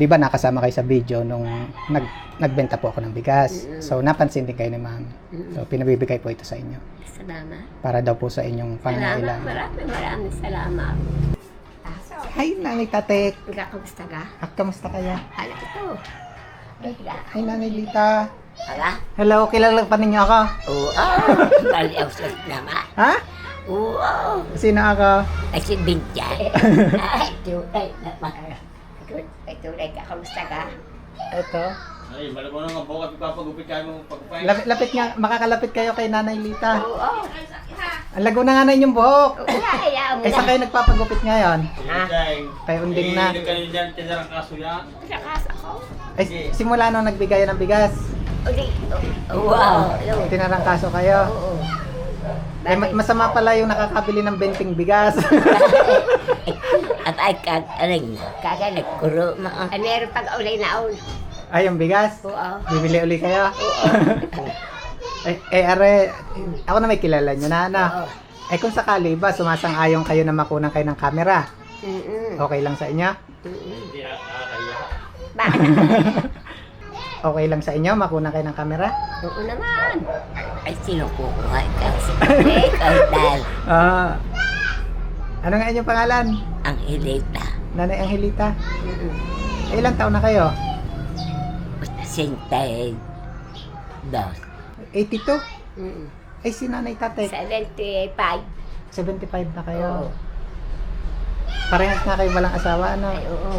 Di ba nakasama kayo sa video nung nagbenta po ako ng bigas. So napansin din kayo ni ma'am. So pinabibigay po ito sa inyo. Salamat. Para daw po sa inyong pangangailangan. Maraming salamat. Hi, Nanay Tatek. Kamusta ka? Kamusta kaya? Ano ito? Hi, Nanay Lita. Hala? Hello, kilala pa ninyo ako? Oo. Baliw sa naman. Ha? Oo. Sino ako? Ay si Binjay. Ay, tunay naman. Ay, tunay ka. Kamusta ka? Ito. Ay, bala mo na nga po, papagupit kayo mong pagpapay. Lapit nga, makakalapit kayo kay Nanay Lita. Oo. Ang lago na nga na inyong buhok. Ayaw mo Eh, saan kayo nagpapagupit ngayon? Kay Unding na. Hindi kayo dyan, tinarang kaso yan. Sa casa ko. Eh, simula nung nagbigay ng bigas, Uli. Wow. tinarangkaso kayo. Oo. Eh, masama pala yung nakakabili ng 20 bigas. At ay kagaling na. Kagaling. Kuro mo. Ay, meron pag ulay na ul. Ay, yung bigas. Oo. Bibili uli kayo. Oo. Are, ako na may kilala nyo na, ano. Oo. Eh, kung sakali ba, sumasang-ayong kayo na makunan kayo ng camera, Mm-mm. okay lang sa inyo? Hindi nakakaya. Bakit? Okay lang sa inyo, makunan kayo ng camera? Oo naman. Ay, sino kukuha ikaw? Ikaw dahil Ano nga inyong pangalan? ang ilita. Nanay Angelita. Eh, ilang taon na kayo? Sintay. Dos. 82? Ay, si Nanay Tatek. 75. 75 na kayo. Oo. Parehas na kayo walang asawa, ano? Ay, oo.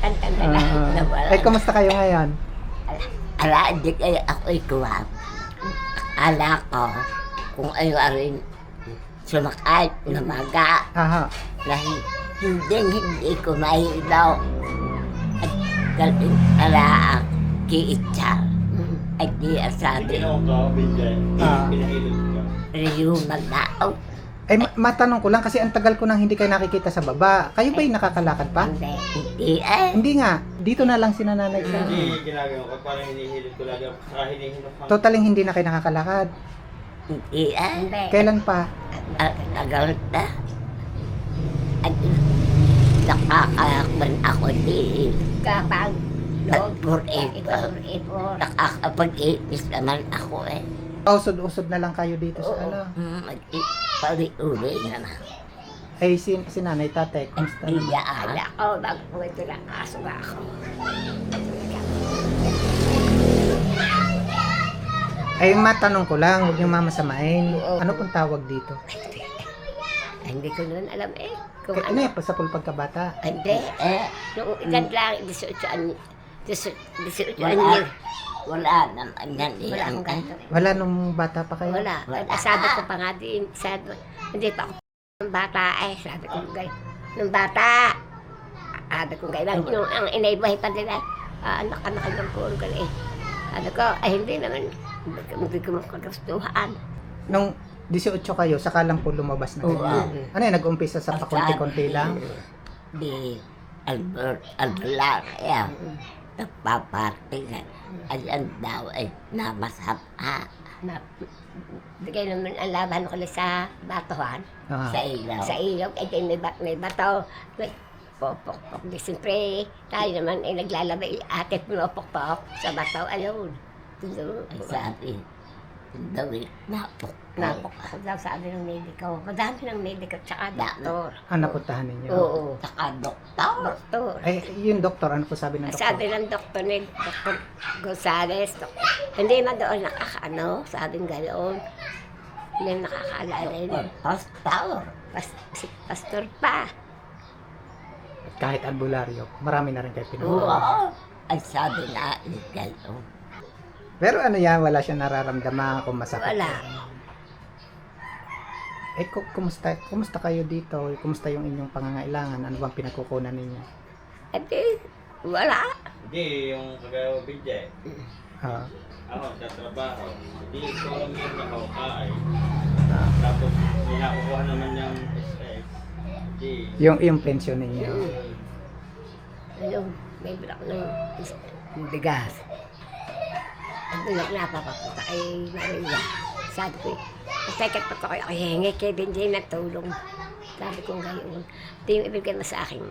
Tanda na. Nawala. Ay, kumusta kayo ngayon? Ala, hindi kayo ako ikuha. Ala ko, kung ayo rin sumakay na maga, Aha. na hindi ko mahilaw. At galing ala kiitsa. Ay di asabi, Ginawa ka, Binjay. Ah. Pinahilot ka. riyong maglaaw. Ay, matanong ko lang kasi ang tagal ko nang hindi kayo nakikita sa baba. Kayo ba'y nakakalakad pa? Hindi eh. Hindi nga. Dito na lang si Nanay sa... Hindi ginagawa ka, parang hinihilot ko lagi. Saka hinihilot ka. Totaling hindi na kayo nakakalakad. Hindi eh. Kailan pa? Tagal na. At nakakakban ako din. Kapag forever. Nakakapag-iis naman ako eh. Usod-usod na lang kayo dito sa ano. Pali-uli naman. Ay, si Nanay Tatay, kumusta naman? Iyaan ako, bago ko ito lang kaso ba ako. Ay, matanong ko lang, huwag niyong mamasamain. Oo. Ano pong tawag dito? Ay, hindi ko naman alam eh. Kung Ano ano. sa pagkabata? Hindi eh. Noong ikad lang, 18 anyo. 18 anyo. Wala naman yan eh. Wala akong ganito. Wala nung bata pa kayo? Wala. Sabi ko pa nga din, hindi pa ako ng bata eh. Sabi ko gay, nung bata. Sabi ko gay, nung ang inaibahay pa nila, anak-anak ng puro ka eh. Sabi ko, ay hindi naman, hindi ko makagustuhan. Nung 18 kayo, saka lang po lumabas na kayo. Ano yun, nag-umpisa sa pakunti-kunti lang? Di Albala kaya nagpaparte na. Ayan daw ay namasama. Bigay naman ang laban ko sa batuhan. Ah. Sa ilaw. Sa ilaw. Ay may bato. May popok-pok. Di siyempre, tayo naman ay naglalabay. Ate pinopok-pok sa bato. Ayun. Ay sabi, dawin, napok. Napok daw sabi ng mediko. Madami ng mediko tsaka doktor. Napuntahan ninyo? Oo. Tsaka doktor. Doktor. Ay, yung doktor, ano po sabi ng doktor? Sabi ng doktor ni Dr. Gonzales, hindi man doon nakakaano, sabing ganoon. Hindi nakakaalala yun. Pastor. Si pastor pa. Kahit albularyo, marami na rin kayo pinuntahan. Oo. Ay sabi na, ganoon. Pero ano yan, wala siya nararamdaman kung masakit. Wala. Eh, kumusta kayo dito? Kumusta yung inyong pangangailangan? Ano bang pinagkukunan ninyo? Edi, wala. Hindi, yung kagaya Binjay. Ah, Ako, sa trabaho. Hindi ko lang yung nakaukaay. Tapos, may nakukuha naman yung SS. Hindi. yung pensyon ninyo. Ayun, may bilak ng bigas. Ang bilak na papapunta kay Maria. Sabi ko, second pa ko kayo hingi kay Benjay na tulong. Sabi ko ngayon, ito yung ibigay mo sa akin.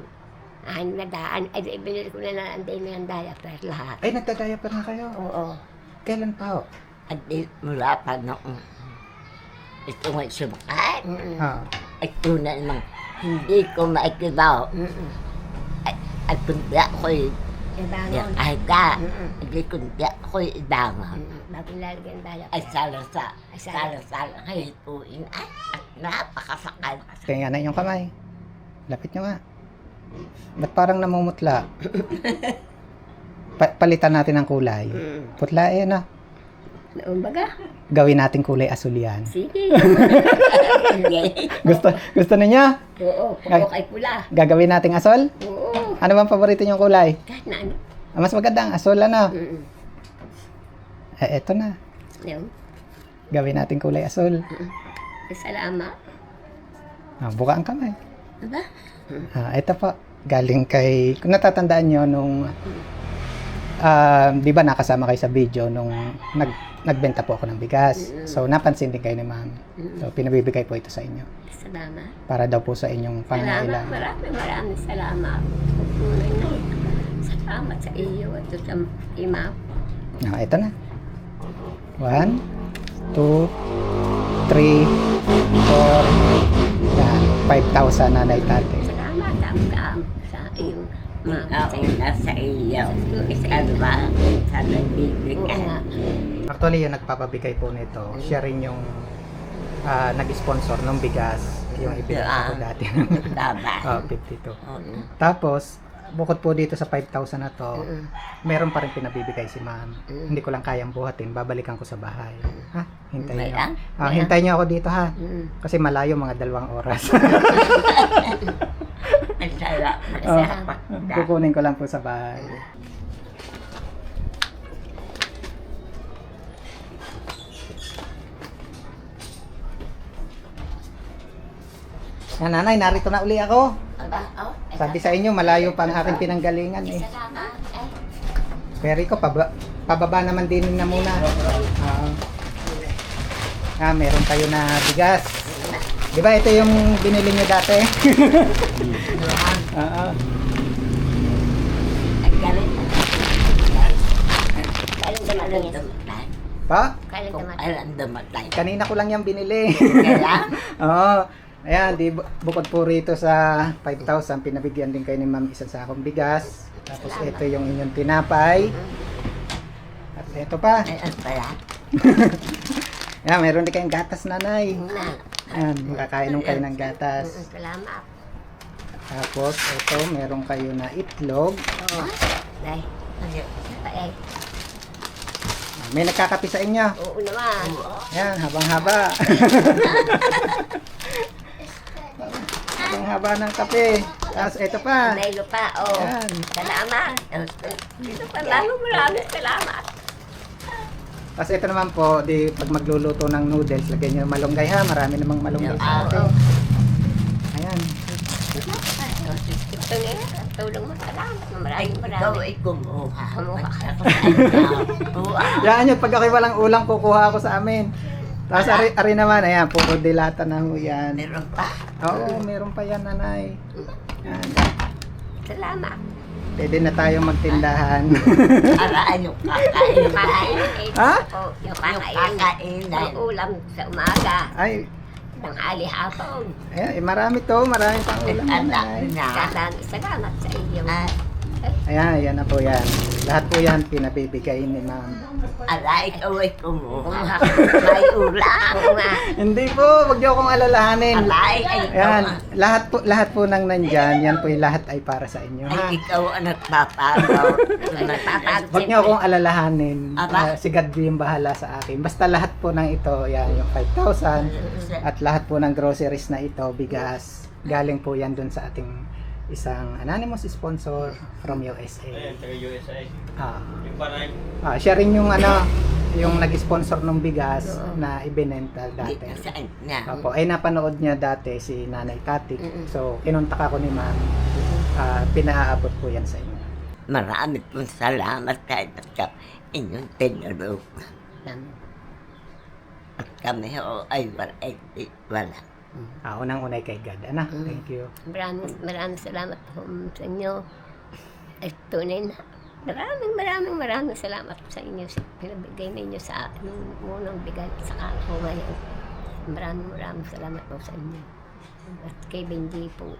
Ang nadaan, ay binili ko na lang ang day ng diaper lahat. Ay, nagda-diaper na kayo. Oo. Kailan pa ho? At di mula pa noong ito nga sumakay. Mm-mm. Ah. At una namang hindi ko maikibaw. Mm-mm. At kundi ako'y Ibangon. aga. Mm-mm. Hindi kundi ako'y ibangon. Bago lalagyan ng diaper. Ay salasa. Ay, sala. Sala-sala. Ngayon po at napakasakal. Tingnan na inyong kamay. Lapit nyo nga. Ba't parang namumutla? Palitan natin ang kulay. Putla eh, no? Noon baga? Gawin natin kulay asul yan. Sige. Gusto ninyo? Oo, puro kay pula. Gagawin nating asol? Oo. Ano bang paborito nyong kulay? Kahit na ano. Mas maganda ang asol, ano? Mm-mm. Eh, eto na. Yun. Gawin natin kulay asol. Salamat. Buka ang kamay. Aba? Ito po. Galing kay... Kung natatandaan nyo nung... di ba nakasama kayo sa video nung nagbenta po ako ng bigas. So, napansin din kayo ni ma'am. So, pinabibigay po ito sa inyo. Salamat. Para daw po sa inyong Salamat. pangangailangan. Maraming salamat. Tunay na. Salamat sa iyo at sa ima. Ito na. 1, 2, 3, 4, yan. 5,000 nanay tate. Salamat dam-dam sa iyong Nauna sa iyo. Ano ba? Sana bibigyan. Actually, yung nagpapabigay po nito, siya rin yung nag-sponsor ng bigas. Yung ibigay ko dati. Tama. 52. Oo. Tapos, bukod po dito sa 5,000 na to, meron pa rin pinabibigay si ma'am. Hindi ko lang kayang buhatin, babalikan ko sa bahay. Ha? Hintayin nyo. Hintayin nyo ako dito ha. Kasi malayo, mga 2 oras. Ang sarap. Kukunin ko lang po sa bahay. Nanay, narito na uli ako. Aba, oh. Sabi sa inyo, malayo pa ang aking pinanggalingan eh. Salamat. Pero ko, pababa naman din na muna. Meron kayo na bigas. Di ba ito yung binili nyo dati? Oo. Kailan dumating yan? Pa? Kailan Kung dumating? kailan dumatay. Kanina ko lang yung binili. Kaya? Oo. Ayan, bukod po rito sa 5,000, pinabigyan din kayo ni ma'am isang sakong bigas. Tapos ito yung inyong tinapay. At ito pa. Ay, ano pala? Ayan, meron din kayong gatas, nanay. Na. Ayan, makakainom kayo ng gatas. Salamat. Tapos ito, meron kayo na itlog. Oo. Dahil. Ay, May nagkakapi sa inyo. oo naman. Ayan, habang-haba. Habang-haba ng kape. Tapos ito pa. May lupa, oh. Ayan. Salamat. Dito pa, maraming salamat. Tapos ito naman po, pag magluluto ng noodles, lagyan nyo ng malunggay ha. Marami namang malunggay sa atin. Oo. Ayan. Ito na, tulong mo. Salamat. Ay, Maraming ikaw maraming. ay kumuha. Kumuha. Yan yun, pag ako'y walang ulam, kukuha ako sa amin. Tapos ari naman, ayan, puro dilata na ho yan. Meron pa. Oo, meron pa yan, nanay. Yan. Salamat. Pwede na tayo magtindahan. Para ano kakain pa. Ha? Yung Yung kakain. kakainan. Ang ulam sa umaga. Ay, Ng hapon. ayan, marami to, marami pang ulam yan, Anak nanay. na. Salamat sa iyo. Ayan, yan na po yan. Lahat po yan, pinabibigay ni ma'am. Ala, ikaw ay kumuha. Kumuha. May ulam. Oo nga. Hindi po, wag niyo akong alalahanin. Ala, ay Ayan, lahat po nang nandyan, yan po yung lahat ay para sa inyo, ha? Ay, ikaw ang nagpapagaw. Nagpapagaw. Huwag niyo akong alalahanin. Aba. Si God yung bahala sa akin. Basta lahat po ng ito, yan, yung 5,000 at lahat po ng groceries na ito, bigas, galing po yan dun sa ating isang anonymous sponsor from USA. Ayan, taga USA. Ah, Yung paray. siya rin yung yung nag-sponsor ng bigas na ibinenta dati. Saan na? Opo, ay napanood niya dati si Nanay Tati. So, kinontak ako ni ma'am. Pinaabot po yan sa inyo. Marami pong salamat kahit sa inyong tinulog. At kami ho ay wala. Unang-unay kay God. Anak, thank you. Maraming salamat po sa inyo. At tunay na, maraming salamat sa inyo sa pinabigay ninyo sa akin nung unang bigay sa ako ngayon. Maraming salamat po sa inyo. At kay Benji po.